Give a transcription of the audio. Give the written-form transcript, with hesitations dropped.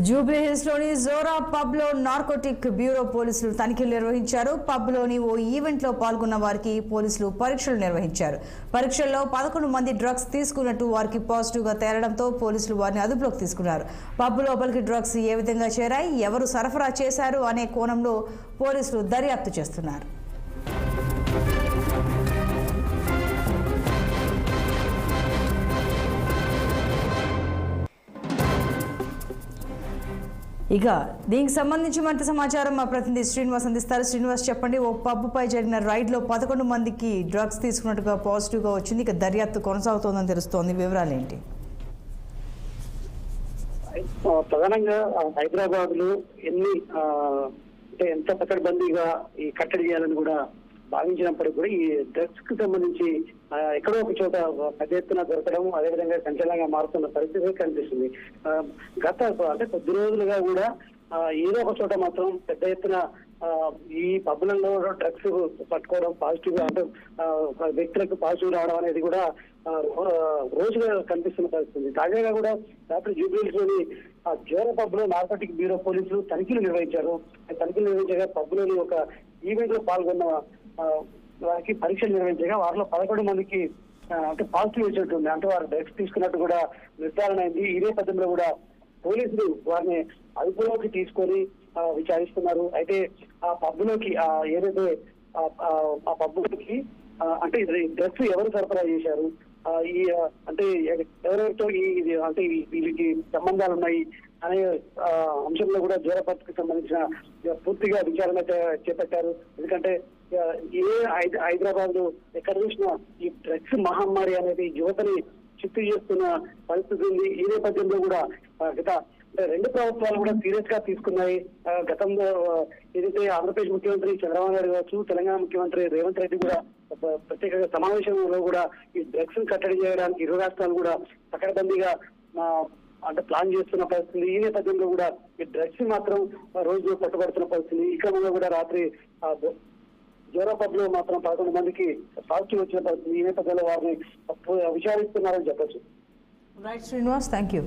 Jubilee hills లోని Zora pub లో narcotic bureau పోలీసులు తనిఖీలు నిర్వహించారు. పబ్ లోని ఓ ఈవెంట్ లో పాల్గొన్న వారికి పోలీసులు పరీక్షలు నిర్వహించారు. పరీక్షల్లో 11 మంది డ్రగ్స్ తీసుకున్నట్టు వారికి పాజిటివ్ గా తేలడంతో పోలీసులు వారిని అదుపులోకి తీసుకున్నారు. పబ్ లోపలికి డ్రగ్స్ ఏ విధంగా చేరాయి, ఎవరు సరఫరా చేశారు అనే కోణంలో పోలీసులు దర్యాప్తు చేస్తున్నారు. ఇక దీనికి సంబంధించి మరింత సమాచారం మా ప్రతినిధి శ్రీనివాస్ అందిస్తారు. శ్రీనివాస్, చెప్పండి. ఓ పబ్ పై జరిగిన రైడ్ లో 11 మందికి డ్రగ్స్ తీసుకున్నట్టుగా పాజిటివ్ గా వచ్చింది. ఇక దర్యాప్తు కొనసాగుతోందని తెలుస్తోంది. వివరాలు ఏంటి? ప్రధానంగా హైదరాబాద్ లో ఎంత పకడ్బందీగా ఈ కట్టడి చేయాలని కూడా భావించినప్పటికీ కూడా ఈ డ్రగ్స్ కు సంబంధించి ఎక్కడో ఒక చోట పెద్ద ఎత్తున దొరకడం, అదేవిధంగా సంచలనంగా మారుతున్న పరిస్థితి కనిపిస్తుంది. అంటే కొద్ది రోజులుగా కూడా ఏదో ఒక చోట మాత్రం పెద్ద ఎత్తున ఈ పబ్బులలో డ్రగ్స్ పట్టుకోవడం, పాజిటివ్ గా అంటే వ్యక్తులకు పాజిటివ్ రావడం అనేది కూడా రోజుగా కనిపిస్తున్న పరిస్థితి. తాజాగా కూడా రాత్రి జూబ్లీహిల్స్ లోని జోరా పబ్ లో నార్కోటిక్ బ్యూరో పోలీసులు తనిఖీలు నిర్వహించారు. తనిఖీలు నిర్వహించగా పబ్ లోని ఒక ఈవెంట్ లో పాల్గొన్న వారికి పరీక్షలు నిర్వహించగా వారిలో 11 మందికి అంటే పాజిటివ్ వచ్చినట్టుంది. అంటే వారు డ్రగ్స్ తీసుకున్నట్టు కూడా నిర్ధారణ అయింది. ఈ నేపథ్యంలో కూడా పోలీసులు వారిని అదుపులోకి తీసుకొని విచారిస్తున్నారు. అయితే ఆ పబ్బులోకి ఏదైతే ఆ పబ్బులోకి అంటే డ్రగ్స్ ఎవరు సరఫరా చేశారు, ఈ అంటే ఎవరెవరితో అంటే వీళ్ళకి సంబంధాలు ఉన్నాయి అనే అంశంలో కూడా జోరాపత్కి సంబంధించిన పూర్తిగా విచారణ చేపట్టారు. ఎందుకంటే హైదరాబాద్ లో ఎక్కడ చూసినా ఈ డ్రగ్స్ మహమ్మారి అనేది యువతని చిత్తు చేస్తున్న పరిస్థితి ఉంది. ఈ నేపథ్యంలో కూడా గత 2 ప్రభుత్వాలు కూడా సీరియస్ గా తీసుకున్నాయి. గతంలో ఏదైతే ఆంధ్రప్రదేశ్ ముఖ్యమంత్రి చంద్రబాబు నాయుడు కావచ్చు, తెలంగాణ ముఖ్యమంత్రి రేవంత్ రెడ్డి కూడా ప్రత్యేక సమావేశంలో కూడా ఈ డ్రగ్స్ కట్టడి చేయడానికి 2 రాష్ట్రాలు కూడా పకడ్బందీగా అంటే ప్లాన్ చేస్తున్న పరిస్థితి. ఈ నేపథ్యంలో కూడా ఈ డ్రగ్స్ మాత్రం రోజు పట్టుబడుతున్న పరిస్థితి. ఈ క్రమంలో కూడా రాత్రి జోరా పబ్ లో మాత్రం 11 మందికి పాజిటివ్ వచ్చిన పరిస్థితి. ఈ నేపథ్యంలో వారిని విచారిస్తున్నారని చెప్పచ్చు. Right Srinivas, thank you.